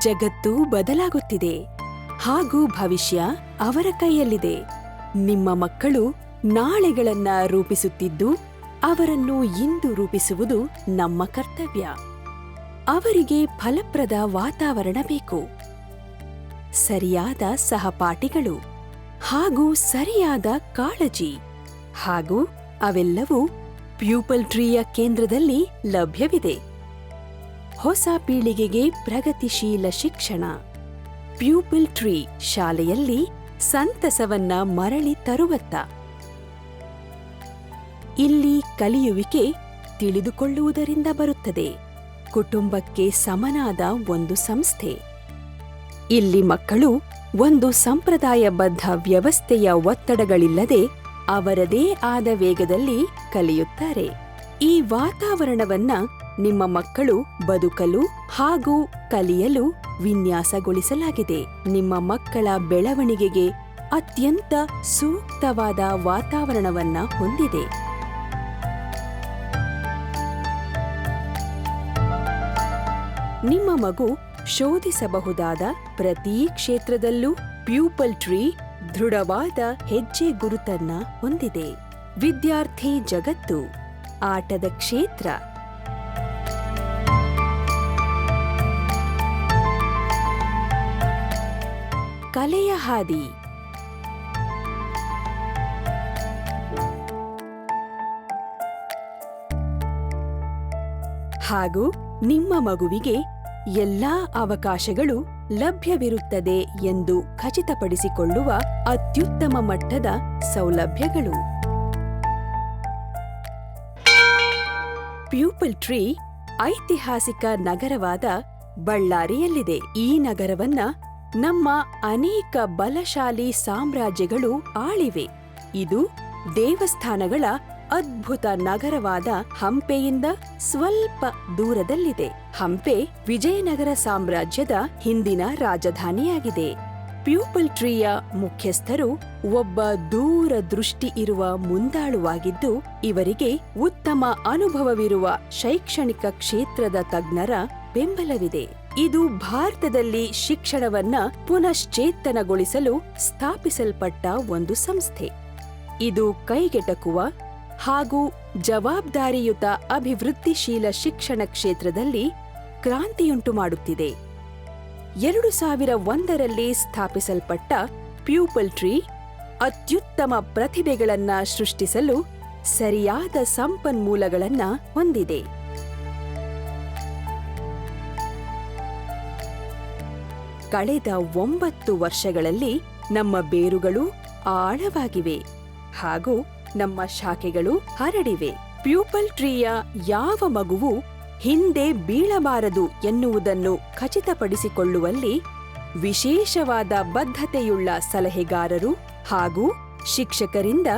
ಜಗತ್ತು ಬದಲಾಗುತ್ತಿದೆ ಹಾಗೂ ಭವಿಷ್ಯ ಅವರ ಕೈಯಲ್ಲಿದೆ. ನಿಮ್ಮ ಮಕ್ಕಳು ನಾಳೆಗಳನ್ನ ರೂಪಿಸುತ್ತಿದ್ದು ಅವರನ್ನು ಇಂದು ರೂಪಿಸುವುದು ನಮ್ಮ ಕರ್ತವ್ಯ. ಅವರಿಗೆ ಫಲಪ್ರದ ವಾತಾವರಣ ಬೇಕು, ಸರಿಯಾದ ಸಹಪಾಠಿಗಳು ಹಾಗೂ ಸರಿಯಾದ ಕಾಳಜಿ, ಹಾಗೂ ಅವೆಲ್ಲವೂ ಪ್ಯೂಪಲ್ ಟ್ರೀಯ ಕೇಂದ್ರದಲ್ಲಿ ಲಭ್ಯವಿದೆ. ಹೊಸ ಪೀಳಿಗೆಗೆ ಪ್ರಗತಿಶೀಲ ಶಿಕ್ಷಣ. ಪ್ಯೂಪಲ್ ಟ್ರೀ ಶಾಲೆಯಲ್ಲಿ ಸಂತಸವನ್ನ ಮರಳಿ ತರುವತ್ತ. ಇಲ್ಲಿ ಕಲಿಯುವಿಕೆ ತಿಳಿದುಕೊಳ್ಳುವುದರಿಂದ ಬರುತ್ತದೆ. ಕುಟುಂಬಕ್ಕೆ ಸಮನಾದ ಒಂದು ಸಂಸ್ಥೆ. ಇಲ್ಲಿ ಮಕ್ಕಳು ಒಂದು ಸಂಪ್ರದಾಯಬದ್ಧ ವ್ಯವಸ್ಥೆಯ ಒತ್ತಡಗಳಿಲ್ಲದೆ ಅವರದೇ ಆದ ವೇಗದಲ್ಲಿ ಕಲಿಯುತ್ತಾರೆ. ಈ ವಾತಾವರಣವನ್ನ ನಿಮ್ಮ ಮಕ್ಕಳು ಬದುಕಲು ಹಾಗೂ ಕಲಿಯಲು ವಿನ್ಯಾಸಗೊಳಿಸಲಾಗಿದೆ. ನಿಮ್ಮ ಮಕ್ಕಳ ಬೆಳವಣಿಗೆಗೆ ಅತ್ಯಂತ ಸೂಕ್ತವಾದ ವಾತಾವರಣವನ್ನ ಹೊಂದಿದೆ. ನಿಮ್ಮ ಮಗು ಶೋಧಿಸಬಹುದಾದ ಪ್ರತಿ ಕ್ಷೇತ್ರದಲ್ಲೂ ಪ್ಯೂಪಲ್ ಟ್ರೀ ದೃಢವಾದ ಹೆಜ್ಜೆ ಗುರುತನ್ನ ಹೊಂದಿದೆ. ವಿದ್ಯಾರ್ಥಿ ಜಗತ್ತು, ಆಟದ ಕ್ಷೇತ್ರ, ಕಲೆಯ ಹಾದಿ, ಹಾಗೂ ನಿಮ್ಮ ಮಗುವಿಗೆ ಎಲ್ಲಾ ಅವಕಾಶಗಳು ಲಭ್ಯವಿರುತ್ತದೆ ಎಂದು ಖಚಿತಪಡಿಸಿಕೊಳ್ಳುವ ಅತ್ಯುತ್ತಮ ಮಟ್ಟದ ಸೌಲಭ್ಯಗಳು. ಪ್ಯೂಪಲ್ ಟ್ರೀ ಐತಿಹಾಸಿಕ ನಗರವಾದ ಬಳ್ಳಾರಿಯಲ್ಲಿದೆ. ಈ ನಗರವನ್ನ ನಮ್ಮ ಅನೇಕ ಬಲಶಾಲಿ ಸಾಮ್ರಾಜ್ಯಗಳು ಆಳಿವೆ. ಇದು ದೇವಸ್ಥಾನಗಳ ಅದ್ಭುತ ನಗರವಾದ ಹಂಪೆಯಿಂದ ಸ್ವಲ್ಪ ದೂರದಲ್ಲಿದೆ. ಹಂಪೆ ವಿಜಯನಗರ ಸಾಮ್ರಾಜ್ಯದ ಹಿಂದಿನ ರಾಜಧಾನಿಯಾಗಿದೆ. ಪ್ಯೂಪಲ್ ಟ್ರೀಯ ಮುಖ್ಯಸ್ಥರು ಒಬ್ಬ ದೂರದೃಷ್ಟಿ ಇರುವ ಮುಂದಾಳುವಾಗಿದ್ದು, ಇವರಿಗೆ ಉತ್ತಮ ಅನುಭವವಿರುವ ಶೈಕ್ಷಣಿಕ ಕ್ಷೇತ್ರದ ತಜ್ಞರ ಬೆಂಬಲವಿದೆ. ಇದು ಭಾರತದಲ್ಲಿ ಶಿಕ್ಷಣವನ್ನ ಪುನಶ್ಚೇತನಗೊಳಿಸಲು ಸ್ಥಾಪಿಸಲ್ಪಟ್ಟ ಒಂದು ಸಂಸ್ಥೆ. ಇದು ಕೈಗೆಟಕುವ ಹಾಗೂ ಜವಾಬ್ದಾರಿಯುತ ಅಭಿವೃದ್ಧಿಶೀಲ ಶಿಕ್ಷಣ ಕ್ಷೇತ್ರದಲ್ಲಿ ಕ್ರಾಂತಿಯುಂಟು ಮಾಡುತ್ತಿದೆ. 2001ರಲ್ಲಿ ಸ್ಥಾಪಿಸಲ್ಪಟ್ಟ ಪ್ಯೂಪಲ್ ಟ್ರೀ ಅತ್ಯುತ್ತಮ ಪ್ರತಿಭೆಗಳನ್ನ ಸೃಷ್ಟಿಸಲು ಸರಿಯಾದ ಸಂಪನ್ಮೂಲಗಳನ್ನ ಹೊಂದಿದೆ. ಕಳೆದ 9 ವರ್ಷಗಳಲ್ಲಿ ನಮ್ಮ ಬೇರುಗಳು ಆಳವಾಗಿವೆ ಹಾಗೂ ನಮ್ಮ ಶಾಖೆಗಳು ಹರಡಿವೆ. ಪ್ಯೂಪಲ್ ಟ್ರೀಯ ಯಾವ ಮಗುವು ಹಿಂದೆ ಬೀಳಬಾರದು ಎನ್ನುವುದನ್ನು ಖಚಿತಪಡಿಸಿಕೊಳ್ಳುವಲ್ಲಿ ವಿಶೇಷವಾದ ಬದ್ಧತೆಯುಳ್ಳ ಸಲಹೆಗಾರರು ಹಾಗೂ ಶಿಕ್ಷಕರಿಂದ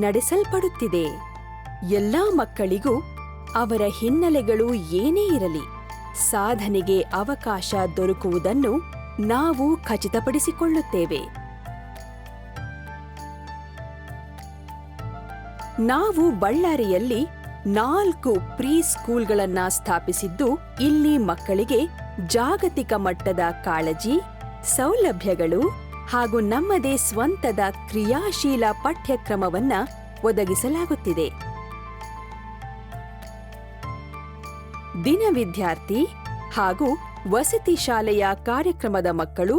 ನಡೆಸಲ್ಪಡುತ್ತಿದೆ. ಎಲ್ಲಾ ಮಕ್ಕಳಿಗೂ ಅವರ ಹಿನ್ನೆಲೆಗಳು ಏನೇ ಇರಲಿ ಸಾಧನೆಗೆ ಅವಕಾಶ ದೊರಕುವುದನ್ನು ನಾವು ಖಚಿತಪಡಿಸಿಕೊಳ್ಳುತ್ತೇವೆ. ನಾವು ಬಳ್ಳಾರಿಯಲ್ಲಿ 4 ಪ್ರೀ ಸ್ಕೂಲ್ಗಳನ್ನ ಸ್ಥಾಪಿಸಿದ್ದು, ಇಲ್ಲಿ ಮಕ್ಕಳಿಗೆ ಜಾಗತಿಕ ಮಟ್ಟದ ಕಾಳಜಿ, ಸೌಲಭ್ಯಗಳು ಹಾಗೂ ನಮ್ಮದೇ ಸ್ವಂತದ ಕ್ರಿಯಾಶೀಲ ಪಠ್ಯಕ್ರಮವನ್ನ ಒದಗಿಸಲಾಗುತ್ತಿದೆ. ದಿನ ವಿದ್ಯಾರ್ಥಿ ಹಾಗೂ ವಸತಿ ಶಾಲೆಯ ಕಾರ್ಯಕ್ರಮದ ಮಕ್ಕಳು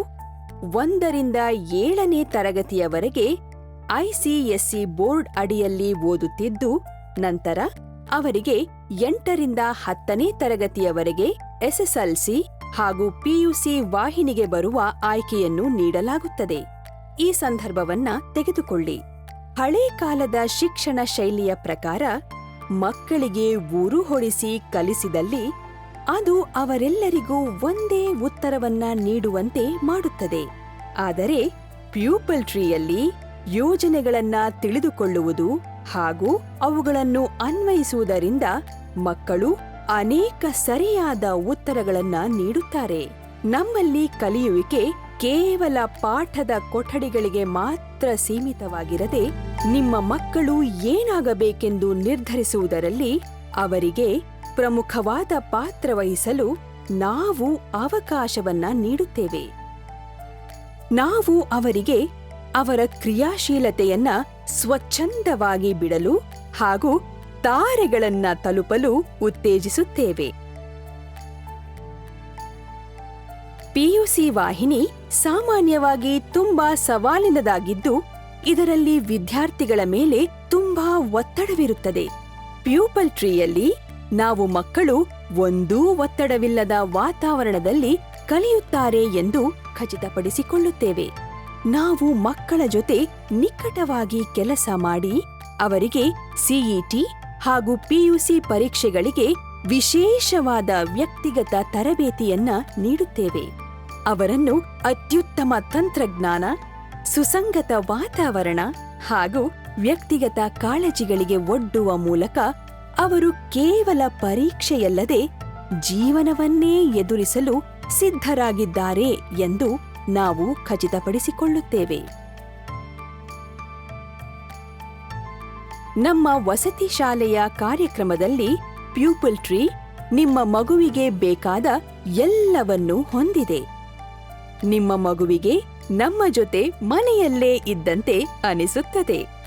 1ರಿಂದ 7ನೇ ತರಗತಿಯವರೆಗೆ ಐಸಿಎಸ್ಸಿ ಬೋರ್ಡ್ ಅಡಿಯಲ್ಲಿ ಓದುತ್ತಿದ್ದು, ನಂತರ ಅವರಿಗೆ 8ರಿಂದ 10ನೇ ತರಗತಿಯವರೆಗೆ ಎಸ್ಎಸ್ಎಲ್ಸಿ ಹಾಗೂ ಪಿಯುಸಿ ವಾಹಿನಿಗೆ ಬರುವ ಆಯ್ಕೆಯನ್ನು ನೀಡಲಾಗುತ್ತದೆ. ಈ ಸಂದರ್ಭವನ್ನ ತೆಗೆದುಕೊಳ್ಳಿ. ಹಳೇ ಕಾಲದ ಶಿಕ್ಷಣ ಶೈಲಿಯ ಪ್ರಕಾರ ಮಕ್ಕಳಿಗೆ ಊರು ಹೊಡಿಸಿ ಕಲಿಸಿದಲ್ಲಿ ಅದು ಅವರೆಲ್ಲರಿಗೂ ಒಂದೇ ಉತ್ತರವನ್ನ ನೀಡುವಂತೆ ಮಾಡುತ್ತದೆ. ಆದರೆ ಪ್ಯೂಪಲ್ ಟ್ರೀಯಲ್ಲಿ ಯೋಜನೆಗಳನ್ನ ತಿಳಿದುಕೊಳ್ಳುವುದು ಹಾಗೂ ಅವುಗಳನ್ನು ಅನ್ವಯಿಸುವುದರಿಂದ ಮಕ್ಕಳು ಅನೇಕ ಸರಿಯಾದ ಉತ್ತರಗಳನ್ನ ನೀಡುತ್ತಾರೆ. ನಮ್ಮಲ್ಲಿ ಕಲಿಯುವಿಕೆ ಕೇವಲ ಪಾಠದ ಕೊಠಡಿಗಳಿಗೆ ಮಾತ್ರ ಸೀಮಿತವಾಗಿರದೆ, ನಿಮ್ಮ ಮಕ್ಕಳು ಏನಾಗಬೇಕೆಂದು ನಿರ್ಧರಿಸುವುದರಲ್ಲಿ ಅವರಿಗೆ ಪ್ರಮುಖವಾದ ಪಾತ್ರ ವಹಿಸಲು ನಾವು ಅವಕಾಶವನ್ನ ನೀಡುತ್ತೇವೆ. ನಾವು ಅವರಿಗೆ ಅವರ ಕ್ರಿಯಾಶೀಲತೆಯನ್ನ ಸ್ವಚ್ಛಂದವಾಗಿ ಬಿಡಲು ಹಾಗೂ ತಾರೆಗಳನ್ನ ತಲುಪಲು ಉತ್ತೇಜಿಸುತ್ತೇವೆ. ಪಿಯುಸಿ ವಾಹಿನಿ ಸಾಮಾನ್ಯವಾಗಿ ತುಂಬಾ ಸವಾಲಿನದಾಗಿದ್ದು, ಇದರಲ್ಲಿ ವಿದ್ಯಾರ್ಥಿಗಳ ಮೇಲೆ ತುಂಬಾ ಒತ್ತಡವಿರುತ್ತದೆ. ಪ್ಯೂಪಲ್ ಟ್ರೀಯಲ್ಲಿ ನಾವು ಮಕ್ಕಳು ಒಂದೂ ಒತ್ತಡವಿಲ್ಲದ ವಾತಾವರಣದಲ್ಲಿ ಕಲಿಯುತ್ತಾರೆ ಎಂದು ಖಚಿತಪಡಿಸಿಕೊಳ್ಳುತ್ತೇವೆ. ನಾವು ಮಕ್ಕಳ ಜೊತೆ ನಿಕಟವಾಗಿ ಕೆಲಸ ಮಾಡಿ ಅವರಿಗೆ ಸಿಇಟಿ ಹಾಗೂ ಪಿಯುಸಿ ಪರೀಕ್ಷೆಗಳಿಗೆ ವಿಶೇಷವಾದ ವ್ಯಕ್ತಿಗತ ತರಬೇತಿಯನ್ನ ನೀಡುತ್ತೇವೆ. ಅವರನ್ನು ಅತ್ಯುತ್ತಮ ತಂತ್ರಜ್ಞಾನ, ಸುಸಂಗತ ವಾತಾವರಣ ಹಾಗೂ ವ್ಯಕ್ತಿಗತ ಕಾಳಜಿಗಳಿಗೆ ಒಡ್ಡುವ ಮೂಲಕ ಅವರು ಕೇವಲ ಪರೀಕ್ಷೆಯಲ್ಲದೆ ಜೀವನವನ್ನೇ ಎದುರಿಸಲು ಸಿದ್ಧರಾಗಿದ್ದಾರೆ ಎಂದು ನಾವು ಖಚಿತಪಡಿಸಿಕೊಳ್ಳುತ್ತೇವೆ. ನಮ್ಮ ವಸತಿ ಶಾಲೆಯ ಕಾರ್ಯಕ್ರಮದಲ್ಲಿ ಪ್ಯೂಪಲ್ ಟ್ರೀ ನಿಮ್ಮ ಮಗುವಿಗೆ ಬೇಕಾದ ಎಲ್ಲವನ್ನೂ ಹೊಂದಿದೆ. ನಿಮ್ಮ ಮಗುವಿಗೆ ನಮ್ಮ ಜೊತೆ ಮನೆಯಲ್ಲೇ ಇದ್ದಂತೆ ಅನಿಸುತ್ತದೆ.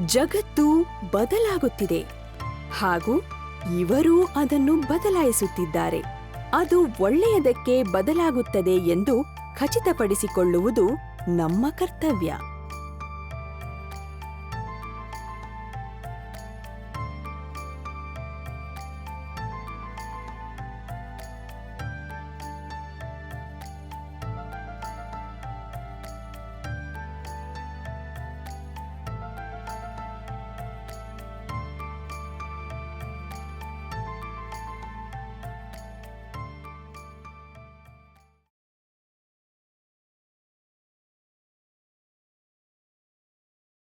ಜಗತ್ತು ಬದಲಾಗುತ್ತಿದೆ ಹಾಗೂ ಇವರೂ ಅದನ್ನು ಬದಲಾಯಿಸುತ್ತಿದ್ದಾರೆ. ಅದು ಒಳ್ಳೆಯದಕ್ಕೆ ಬದಲಾಗುತ್ತದೆ ಎಂದು ಖಚಿತಪಡಿಸಿಕೊಳ್ಳುವುದು ನಮ್ಮ ಕರ್ತವ್ಯ.